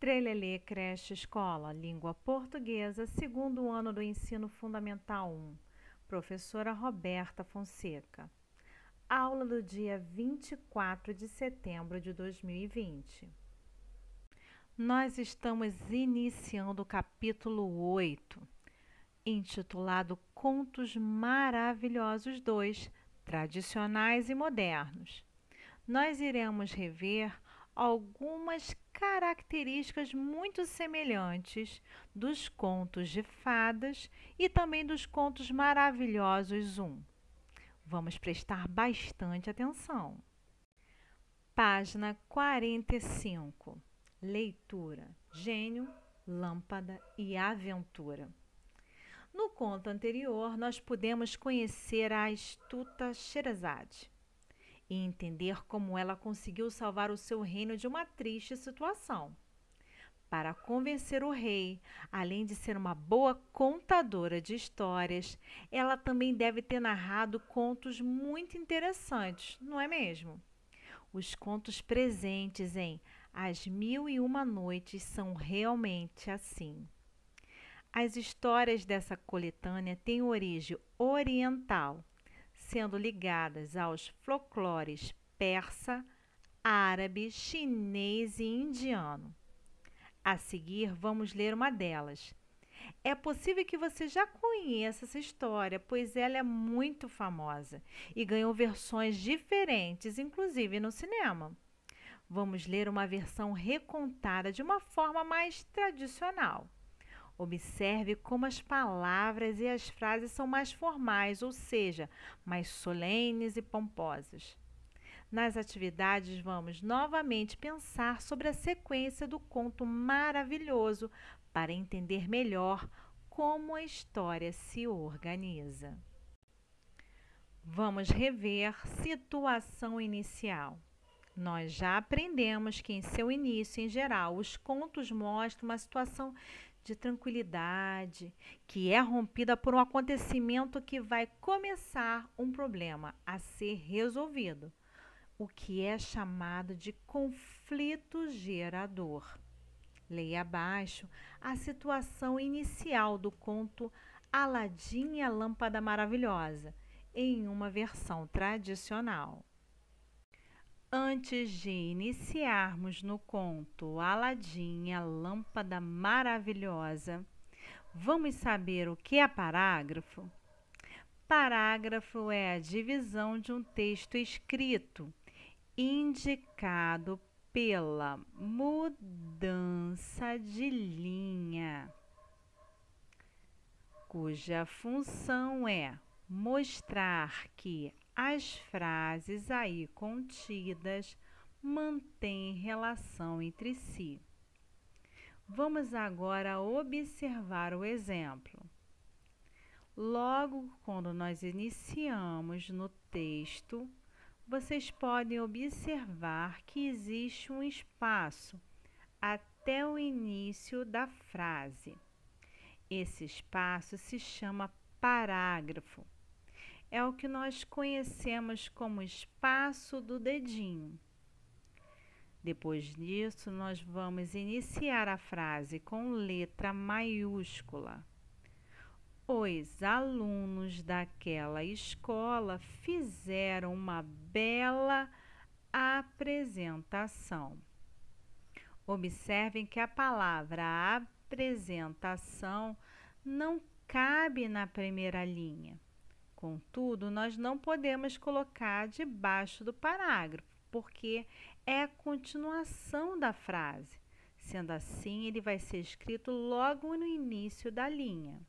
Trelelê Creche Escola, Língua Portuguesa, segundo ano do Ensino Fundamental 1. Professora Roberta Fonseca. Aula do dia 24 de setembro de 2020. Nós estamos iniciando o capítulo 8, intitulado Contos Maravilhosos 2, Tradicionais e Modernos. Nós iremos rever algumas características muito semelhantes dos contos de fadas e também dos contos maravilhosos 1. Vamos prestar bastante atenção. Página 45. Leitura: Gênio, Lâmpada e Aventura. No conto anterior, nós pudemos conhecer a astuta Sherazade e entender como ela conseguiu salvar o seu reino de uma triste situação. Para convencer o rei, além de ser uma boa contadora de histórias, ela também deve ter narrado contos muito interessantes, não é mesmo? Os contos presentes em As Mil e Uma Noites são realmente assim. As histórias dessa coletânea têm origem oriental, sendo ligadas aos folclores persa, árabe, chinês e indiano. A seguir, vamos ler uma delas. É possível que você já conheça essa história, pois ela é muito famosa e ganhou versões diferentes, inclusive no cinema. Vamos ler uma versão recontada de uma forma mais tradicional. Observe como as palavras e as frases são mais formais, ou seja, mais solenes e pomposas. Nas atividades, vamos novamente pensar sobre a sequência do conto maravilhoso para entender melhor como a história se organiza. Vamos rever situação inicial. Nós já aprendemos que em seu início, em geral, os contos mostram uma situação de tranquilidade, que é rompida por um acontecimento que vai começar um problema a ser resolvido, o que é chamado de conflito gerador. Leia abaixo a situação inicial do conto Aladim e a Lâmpada Maravilhosa, em uma versão tradicional. Antes de iniciarmos no conto Aladim e a Lâmpada Maravilhosa, vamos saber o que é parágrafo? Parágrafo é a divisão de um texto escrito, indicado pela mudança de linha, cuja função é mostrar que as frases aí contidas mantêm relação entre si. Vamos agora observar o exemplo. Logo quando nós iniciamos no texto, vocês podem observar que existe um espaço até o início da frase. Esse espaço se chama parágrafo. É o que nós conhecemos como espaço do dedinho. Depois disso, nós vamos iniciar a frase com letra maiúscula. Os alunos daquela escola fizeram uma bela apresentação. Observem que a palavra apresentação não cabe na primeira linha. Contudo, nós não podemos colocar debaixo do parágrafo, porque é a continuação da frase. Sendo assim, ele vai ser escrito logo no início da linha.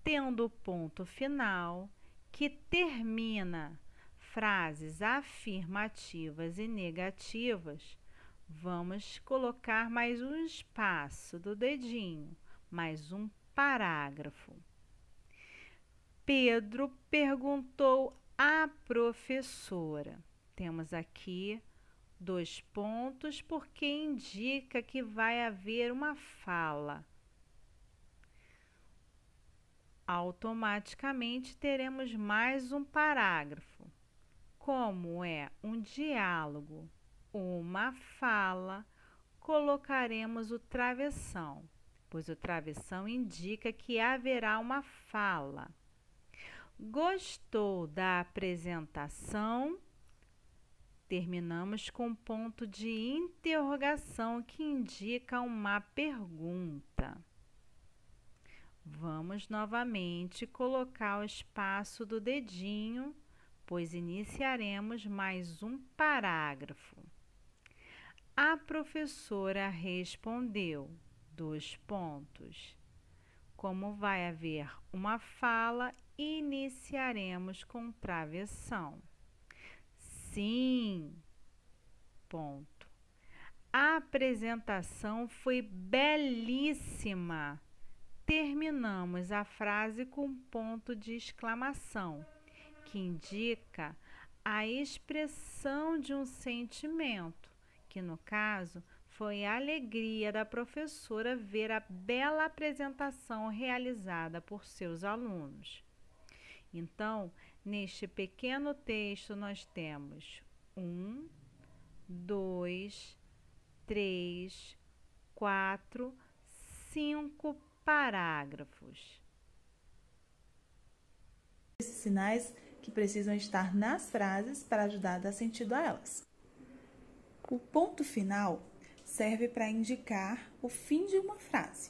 Tendo o ponto final, que termina frases afirmativas e negativas, vamos colocar mais um espaço do dedinho, mais um parágrafo. Pedro perguntou à professora. Temos aqui 2 pontos, porque indica que vai haver uma fala. Automaticamente teremos mais um parágrafo. Como é um diálogo, uma fala, colocaremos o travessão, pois o travessão indica que haverá uma fala. Gostou da apresentação? Terminamos com um ponto de interrogação que indica uma pergunta. Vamos novamente colocar o espaço do dedinho, pois iniciaremos mais um parágrafo. A professora respondeu, : Como vai haver uma fala, iniciaremos com travessão. Sim. A apresentação foi belíssima. Terminamos a frase com ponto de exclamação, que indica a expressão de um sentimento, que no caso foi a alegria da professora ver a bela apresentação realizada por seus alunos. Então, neste pequeno texto nós temos 1, 2, 3, 4, 5 parágrafos. Esses sinais que precisam estar nas frases para ajudar a dar sentido a elas. O ponto final serve para indicar o fim de uma frase.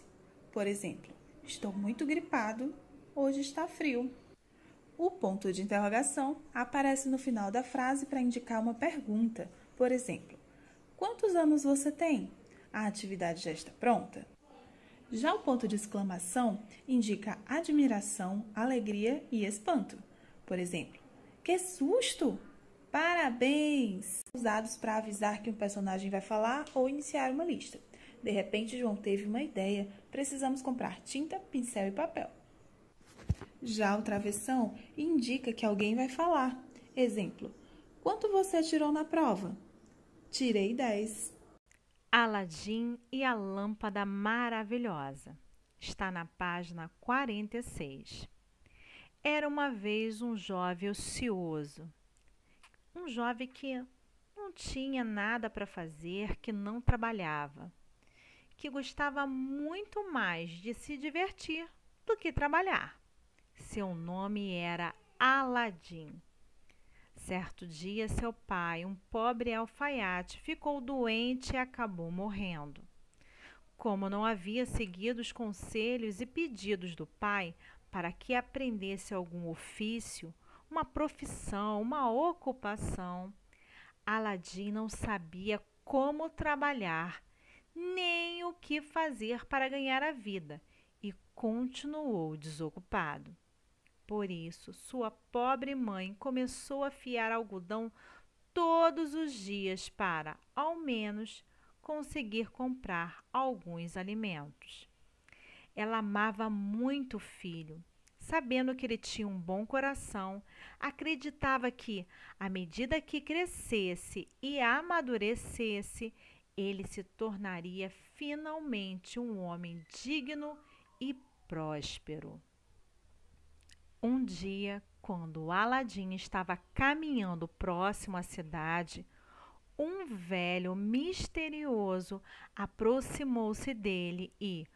Por exemplo, estou muito gripado, hoje está frio. O ponto de interrogação aparece no final da frase para indicar uma pergunta. Por exemplo, quantos anos você tem? A atividade já está pronta? Já o ponto de exclamação indica admiração, alegria e espanto. Por exemplo, que susto! Parabéns! Usados para avisar que um personagem vai falar ou iniciar uma lista. De repente, João teve uma ideia. Precisamos comprar tinta, pincel e papel. Já o travessão indica que alguém vai falar. Exemplo, quanto você tirou na prova? Tirei 10. Aladim e a lâmpada maravilhosa. Está na página 46. Era uma vez um jovem ocioso. Um jovem que não tinha nada para fazer, que não trabalhava, que gostava muito mais de se divertir do que trabalhar. Seu nome era Aladim. Certo dia, seu pai, um pobre alfaiate, ficou doente e acabou morrendo. Como não havia seguido os conselhos e pedidos do pai para que aprendesse algum ofício, uma profissão, uma ocupação, Aladim não sabia como trabalhar, nem o que fazer para ganhar a vida, e continuou desocupado. Por isso, sua pobre mãe começou a fiar algodão todos os dias para, ao menos, conseguir comprar alguns alimentos. Ela amava muito o filho. Sabendo que ele tinha um bom coração, acreditava que, à medida que crescesse e amadurecesse, ele se tornaria finalmente um homem digno e próspero. Um dia, quando Aladim estava caminhando próximo à cidade, um velho misterioso aproximou-se dele e,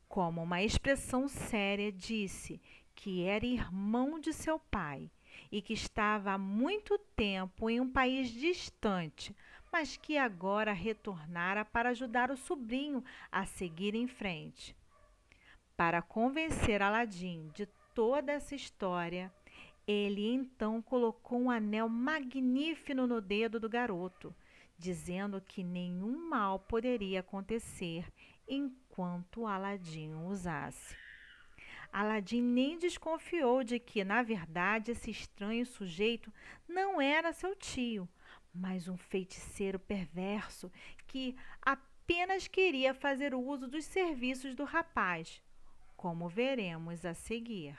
como uma expressão séria, disse que era irmão de seu pai e que estava há muito tempo em um país distante, mas que agora retornara para ajudar o sobrinho a seguir em frente. Para convencer Aladim de toda essa história, ele então colocou um anel magnífico no dedo do garoto, dizendo que nenhum mal poderia acontecer enquanto Aladim o usasse. Aladim nem desconfiou de que, na verdade, esse estranho sujeito não era seu tio, mas um feiticeiro perverso que apenas queria fazer uso dos serviços do rapaz, como veremos a seguir.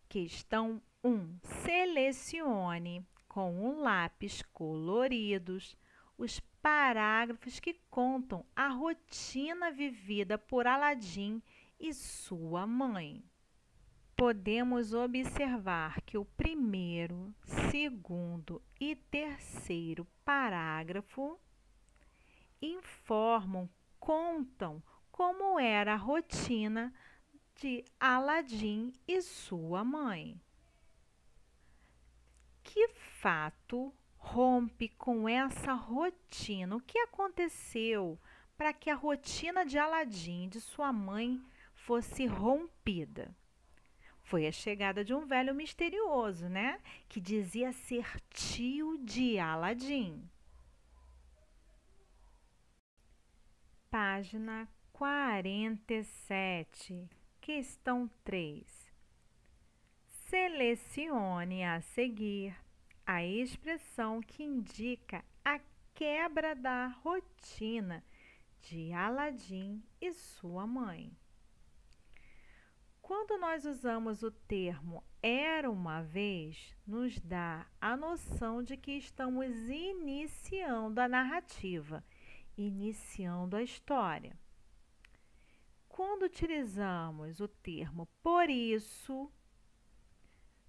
Questão 1. Selecione com um lápis coloridos os parágrafos que contam a rotina vivida por Aladim e sua mãe. Podemos observar que o primeiro, segundo e terceiro parágrafo informam, contam como era a rotina de Aladim e sua mãe. Que fato rompe com essa rotina? O que aconteceu para que a rotina de Aladim e de sua mãe fosse rompida? Foi a chegada de um velho misterioso, né? Que dizia ser tio de Aladim. Página 47, questão 3. Selecione a seguir a expressão que indica a quebra da rotina de Aladim e sua mãe. Quando nós usamos o termo era uma vez, nos dá a noção de que estamos iniciando a narrativa, iniciando a história. Quando utilizamos o termo por isso,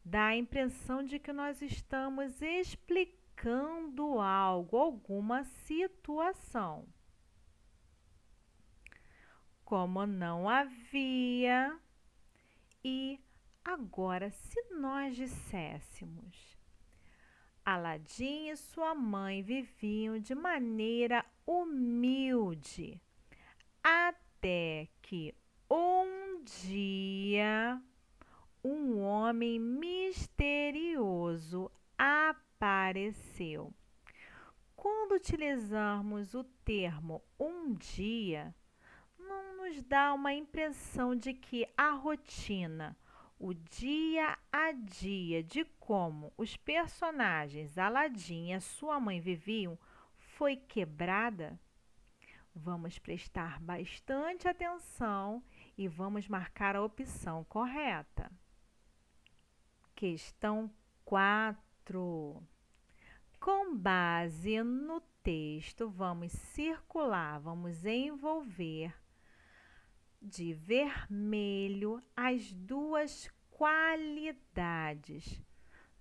dá a impressão de que nós estamos explicando algo, alguma situação. Como não havia, e agora, se nós disséssemos: Aladim e sua mãe viviam de maneira humilde, até que um dia um homem misterioso apareceu. Quando utilizamos o termo um dia, não nos dá uma impressão de que a rotina, o dia a dia de como os personagens Aladim e a sua mãe viviam foi quebrada? Vamos prestar bastante atenção e vamos marcar a opção correta. Questão 4. Com base no texto, vamos circular, vamos envolver de vermelho as duas qualidades.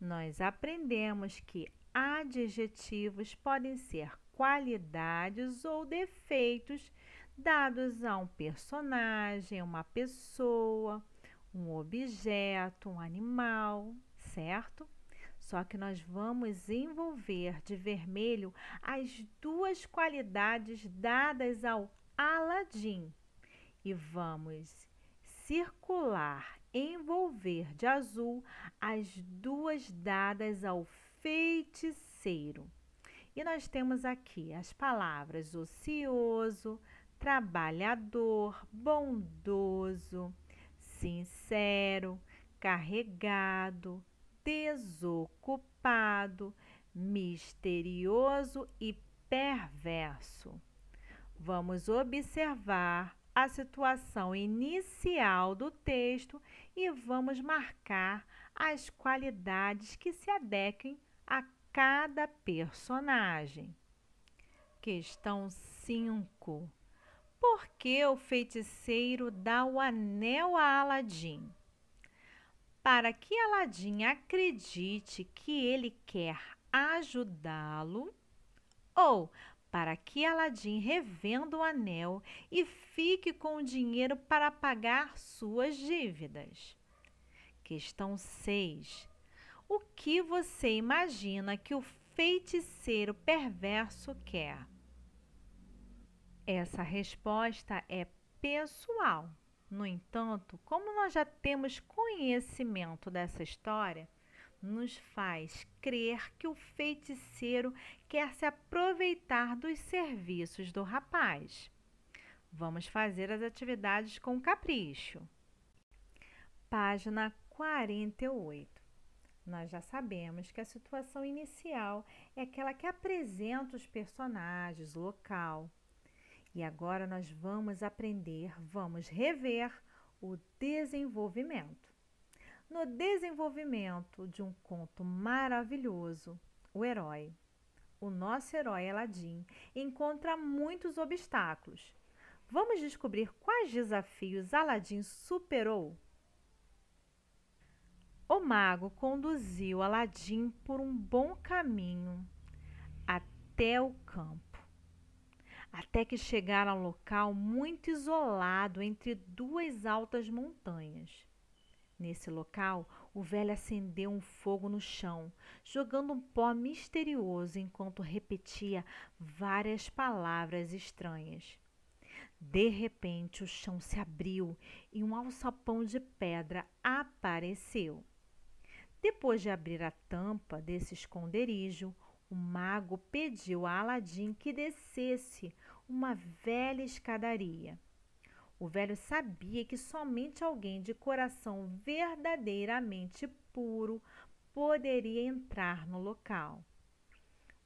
Nós aprendemos que adjetivos podem ser qualidades ou defeitos dados a um personagem, uma pessoa, um objeto, um animal, certo? Só que nós vamos envolver de vermelho as duas qualidades dadas ao Aladim e vamos circular, envolver de azul as duas dadas ao feiticeiro. E nós temos aqui as palavras ocioso, trabalhador, bondoso, sincero, carregado, desocupado, misterioso e perverso. Vamos observar a situação inicial do texto e vamos marcar as qualidades que se adequem a cada personagem. Questão 5. Por que o feiticeiro dá o anel a Aladim? Para que Aladim acredite que ele quer ajudá-lo, ou para que Aladim revenda o anel e fique com o dinheiro para pagar suas dívidas. Questão 6. O que você imagina que o feiticeiro perverso quer? Essa resposta é pessoal. No entanto, como nós já temos conhecimento dessa história, nos faz crer que o feiticeiro quer se aproveitar dos serviços do rapaz. Vamos fazer as atividades com capricho. Página 48. Nós já sabemos que a situação inicial é aquela que apresenta os personagens, o local. E agora nós vamos aprender, vamos rever o desenvolvimento. No desenvolvimento de um conto maravilhoso, o herói, o nosso herói Aladim, encontra muitos obstáculos. Vamos descobrir quais desafios Aladim superou? O mago conduziu Aladim por um bom caminho até o campo. até que chegaram a um local muito isolado entre duas altas montanhas. Nesse local, o velho acendeu um fogo no chão, jogando um pó misterioso enquanto repetia várias palavras estranhas. De repente, o chão se abriu e um alçapão de pedra apareceu. Depois de abrir a tampa desse esconderijo, o mago pediu a Aladim que descesse uma velha escadaria. O velho sabia que somente alguém de coração verdadeiramente puro poderia entrar no local.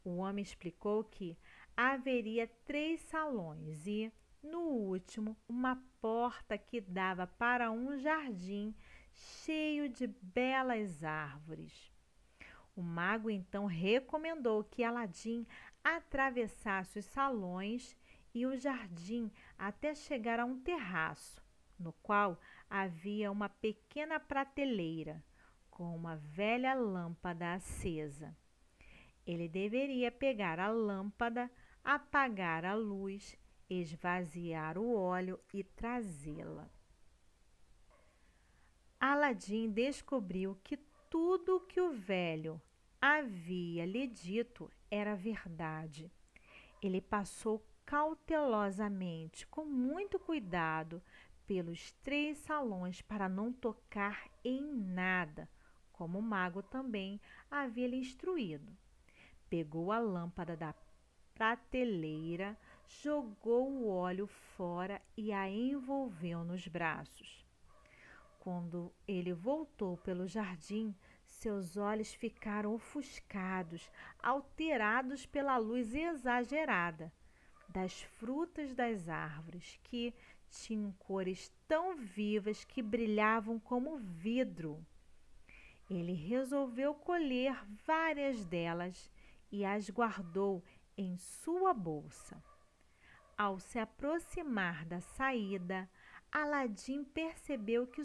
O homem explicou que haveria 3 salões e, no último, uma porta que dava para um jardim cheio de belas árvores. O mago então recomendou que Aladim atravessasse os salões e o jardim até chegar a um terraço, no qual havia uma pequena prateleira com uma velha lâmpada acesa. Ele deveria pegar a lâmpada, apagar a luz, esvaziar o óleo e trazê-la. Aladim descobriu que tudo o que o velho havia lhe dito era verdade. Ele passou cautelosamente, com muito cuidado, pelos 3 salões para não tocar em nada, como o mago também havia lhe instruído. Pegou a lâmpada da prateleira, jogou o óleo fora e a envolveu nos braços. Quando ele voltou pelo jardim, seus olhos ficaram ofuscados, alterados pela luz exagerada das frutas das árvores, que tinham cores tão vivas que brilhavam como vidro. Ele resolveu colher várias delas e as guardou em sua bolsa. Ao se aproximar da saída, Aladim percebeu que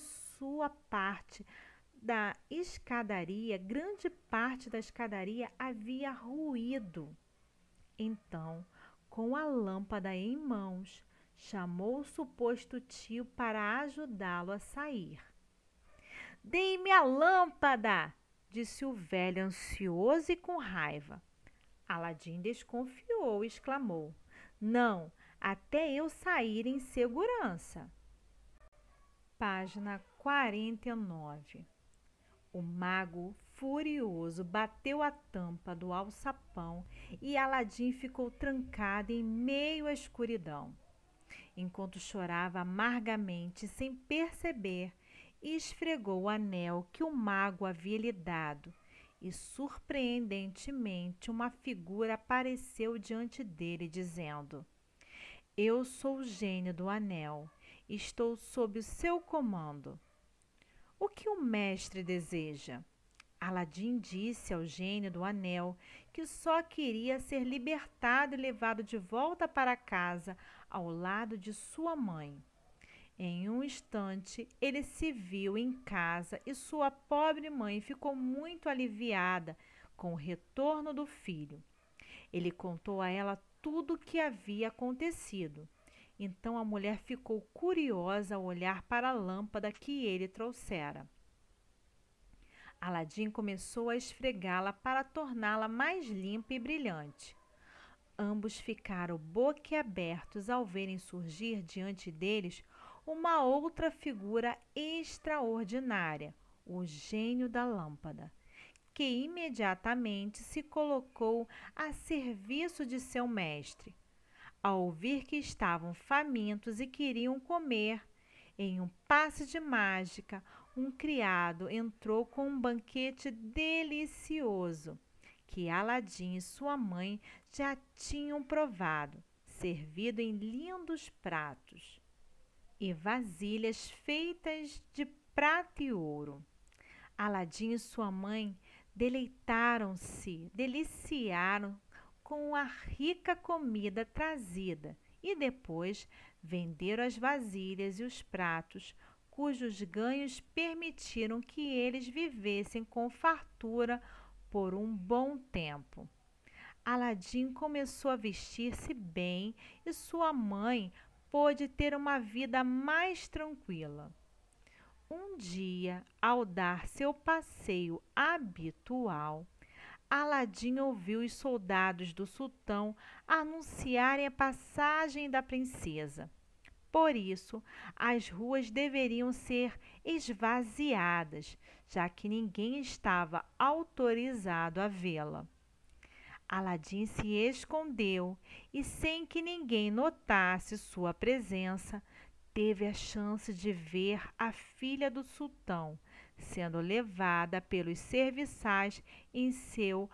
grande parte da escadaria havia ruído. Então, com a lâmpada em mãos, chamou o suposto tio para ajudá-lo a sair. "Dê-me a lâmpada!" disse o velho, ansioso e com raiva. Aladim desconfiou e exclamou: "Não, até eu sair em segurança." Página 49. O mago, furioso, bateu a tampa do alçapão e Aladim ficou trancado em meio à escuridão. Enquanto chorava amargamente, sem perceber, esfregou o anel que o mago havia lhe dado e, surpreendentemente, uma figura apareceu diante dele, dizendo: "Eu sou o gênio do anel. Estou sob o seu comando. O que o mestre deseja?" Aladim disse ao gênio do anel que só queria ser libertado e levado de volta para casa ao lado de sua mãe. Em um instante, ele se viu em casa e sua pobre mãe ficou muito aliviada com o retorno do filho. Ele contou a ela tudo o que havia acontecido. Então a mulher ficou curiosa ao olhar para a lâmpada que ele trouxera. Aladim começou a esfregá-la para torná-la mais limpa e brilhante. Ambos ficaram boquiabertos ao verem surgir diante deles uma outra figura extraordinária, o gênio da lâmpada, que imediatamente se colocou a serviço de seu mestre. Ao ouvir que estavam famintos e queriam comer, em um passe de mágica, um criado entrou com um banquete delicioso, que Aladim e sua mãe já tinham provado, servido em lindos pratos e vasilhas feitas de prata e ouro. Aladim e sua mãe deliciaram com a rica comida trazida e depois venderam as vasilhas e os pratos, cujos ganhos permitiram que eles vivessem com fartura por um bom tempo. Aladim começou a vestir-se bem e sua mãe pôde ter uma vida mais tranquila. Um dia, ao dar seu passeio habitual, Aladim ouviu os soldados do sultão anunciarem a passagem da princesa. Por isso, as ruas deveriam ser esvaziadas, já que ninguém estava autorizado a vê-la. Aladim se escondeu e, sem que ninguém notasse sua presença, teve a chance de ver a filha do sultão sendo levada pelos serviçais em seu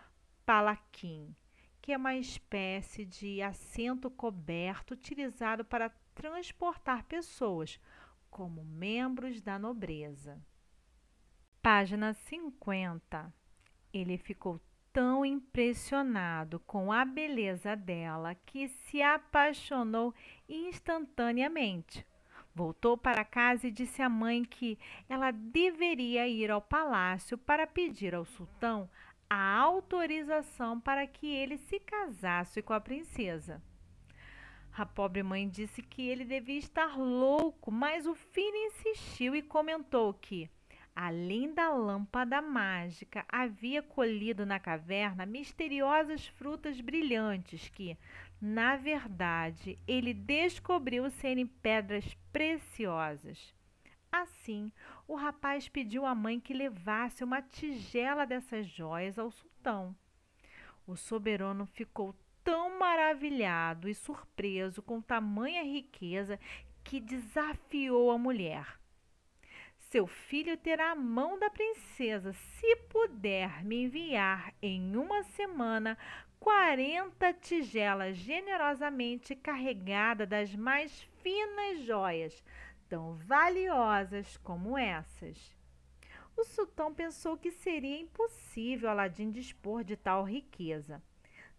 palaquim, que é uma espécie de assento coberto utilizado para transportar pessoas como membros da nobreza. Página 50. Ele ficou tão impressionado com a beleza dela que se apaixonou instantaneamente. Voltou para casa e disse à mãe que ela deveria ir ao palácio para pedir ao sultão a autorização para que ele se casasse com a princesa. A pobre mãe disse que ele devia estar louco, mas o filho insistiu e comentou que, além da lâmpada mágica, havia colhido na caverna misteriosas frutas brilhantes que, na verdade, ele descobriu serem pedras preciosas. Assim, o rapaz pediu à mãe que levasse uma tigela dessas joias ao sultão. O soberano ficou tão maravilhado e surpreso com tamanha riqueza que desafiou a mulher. Seu filho terá a mão da princesa se puder me enviar em uma semana 40 tigelas generosamente carregadas das mais finas joias, tão valiosas como essas. O sultão pensou que seria impossível Aladim dispor de tal riqueza,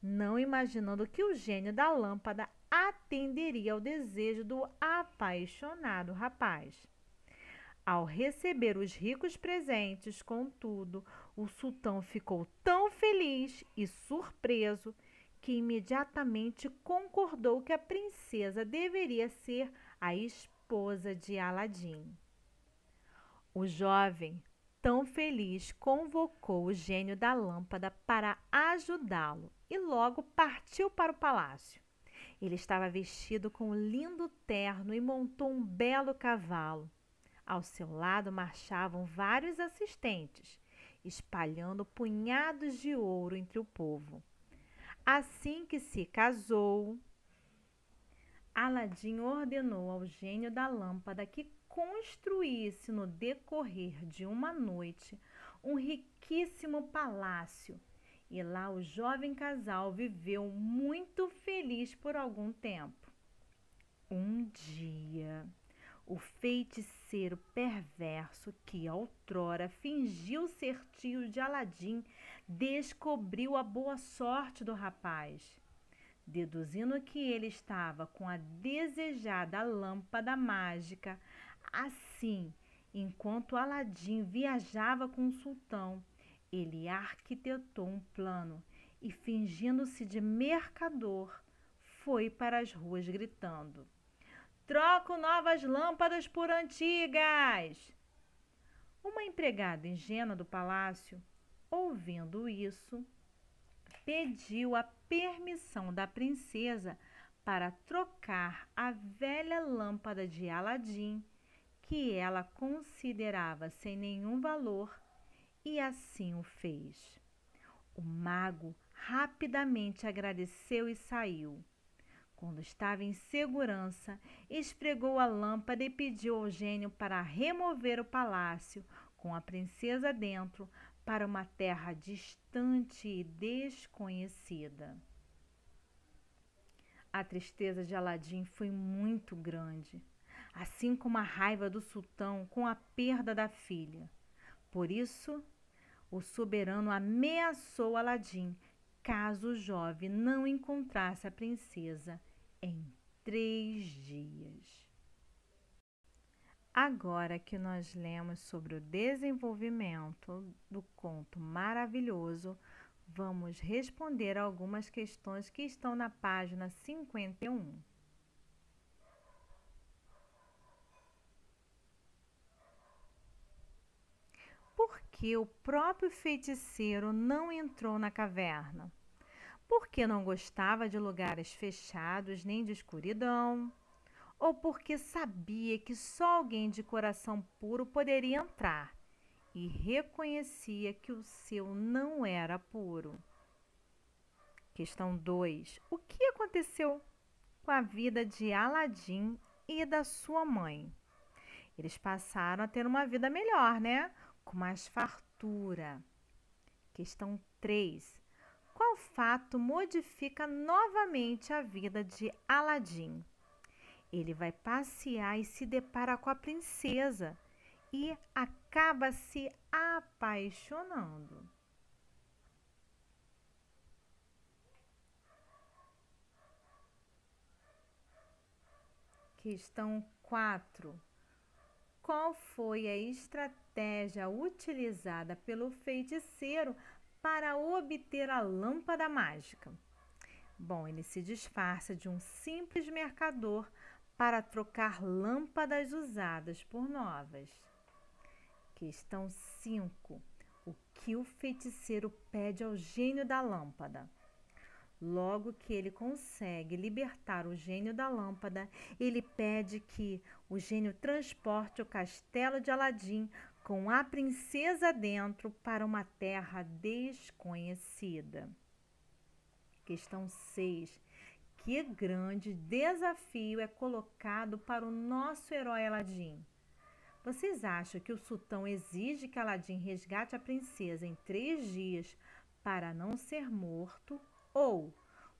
não imaginando que o gênio da lâmpada atenderia ao desejo do apaixonado rapaz. Ao receber os ricos presentes, contudo, o sultão ficou tão feliz e surpreso que imediatamente concordou que a princesa deveria ser a esposa de Aladim. O jovem, tão feliz, convocou o gênio da lâmpada para ajudá-lo e logo partiu para o palácio. Ele estava vestido com um lindo terno e montou um belo cavalo. Ao seu lado marchavam vários assistentes, espalhando punhados de ouro entre o povo. Assim que se casou, Aladim ordenou ao gênio da lâmpada que construísse no decorrer de uma noite um riquíssimo palácio, e lá o jovem casal viveu muito feliz por algum tempo. Um dia, o feiticeiro perverso que outrora fingiu ser tio de Aladim descobriu a boa sorte do rapaz. Deduzindo que ele estava com a desejada lâmpada mágica, assim, enquanto Aladim viajava com o sultão, ele arquitetou um plano e, fingindo-se de mercador, foi para as ruas gritando: "Troco novas lâmpadas por antigas!" Uma empregada ingênua do palácio, ouvindo isso, pediu a permissão da princesa para trocar a velha lâmpada de Aladim, que ela considerava sem nenhum valor, e assim o fez. O mago rapidamente agradeceu e saiu. Quando estava em segurança, esfregou a lâmpada e pediu ao gênio para remover o palácio com a princesa dentro para uma terra distante e desconhecida. A tristeza de Aladim foi muito grande, assim como a raiva do sultão com a perda da filha. Por isso, o soberano ameaçou Aladim caso o jovem não encontrasse a princesa em 3 dias. Agora que nós lemos sobre o desenvolvimento do conto maravilhoso, Vamos responder algumas questões que estão na página 51. Por que o próprio feiticeiro não entrou na caverna? Porque não gostava de lugares fechados nem de escuridão? Ou porque sabia que só alguém de coração puro poderia entrar e reconhecia que o seu não era puro? Questão 2. O que aconteceu com a vida de Aladim e da sua mãe? Eles passaram a ter uma vida melhor, né? Com mais fartura. Questão 3. Qual fato modifica novamente a vida de Aladim? Ele vai passear e se depara com a princesa e acaba se apaixonando. Questão 4. Qual foi a estratégia utilizada pelo feiticeiro para obter a lâmpada mágica? Bom, ele se disfarça de um simples mercador para trocar lâmpadas usadas por novas. Questão 5. O que o feiticeiro pede ao gênio da lâmpada? Logo que ele consegue libertar o gênio da lâmpada, ele pede que o gênio transporte o castelo de Aladim com a princesa dentro para uma terra desconhecida. Questão 6. Que grande desafio é colocado para o nosso herói Aladim? Vocês acham que o sultão exige que Aladim resgate a princesa em 3 dias para não ser morto? Ou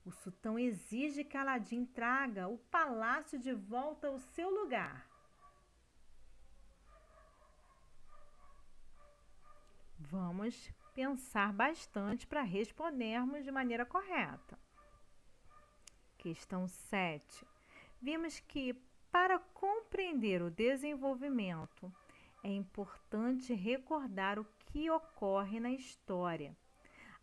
o sultão exige que Aladim traga o palácio de volta ao seu lugar? Vamos pensar bastante para respondermos de maneira correta. Questão 7. Vimos que, para compreender o desenvolvimento, é importante recordar o que ocorre na história.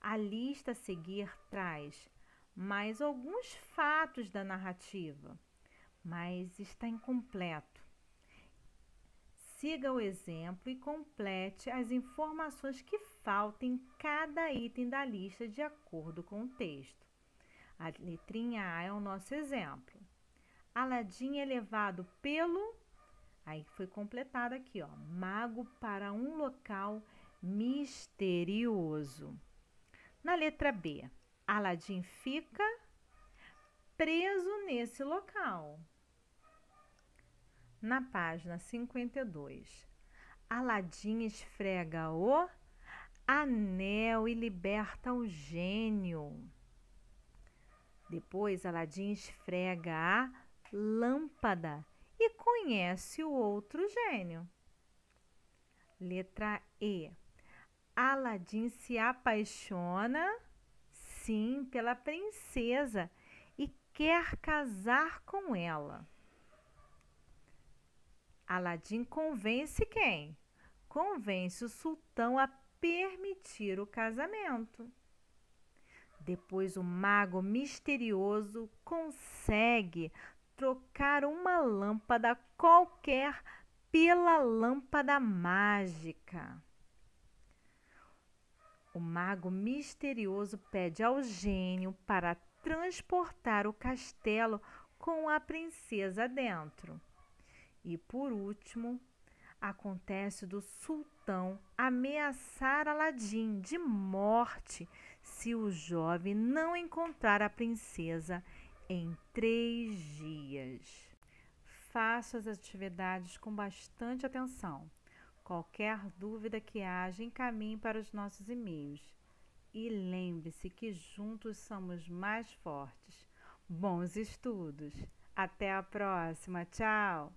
A lista a seguir traz mais alguns fatos da narrativa, mas está incompleto. Siga o exemplo e complete as informações que faltam em cada item da lista de acordo com o texto. A letrinha A é o nosso exemplo. Aladim é levado pelo... Aí foi completado aqui, ó. Mago para um local misterioso. Na letra B, Aladim fica preso nesse local. Na página 52, Aladim esfrega o anel e liberta o gênio. Depois, Aladim esfrega a lâmpada e conhece o outro gênio. Letra E. Aladim se apaixona, sim, pela princesa e quer casar com ela. Aladim convence quem? Convence o sultão a permitir o casamento. Depois, o mago misterioso consegue trocar uma lâmpada qualquer pela lâmpada mágica. O mago misterioso pede ao gênio para transportar o castelo com a princesa dentro. E, por último, acontece do sultão ameaçar Aladim de morte se o jovem não encontrar a princesa em 3 dias. Faça as atividades com bastante atenção. Qualquer dúvida que haja, encaminhe para os nossos e-mails. E lembre-se que juntos somos mais fortes. Bons estudos! Até a próxima! Tchau!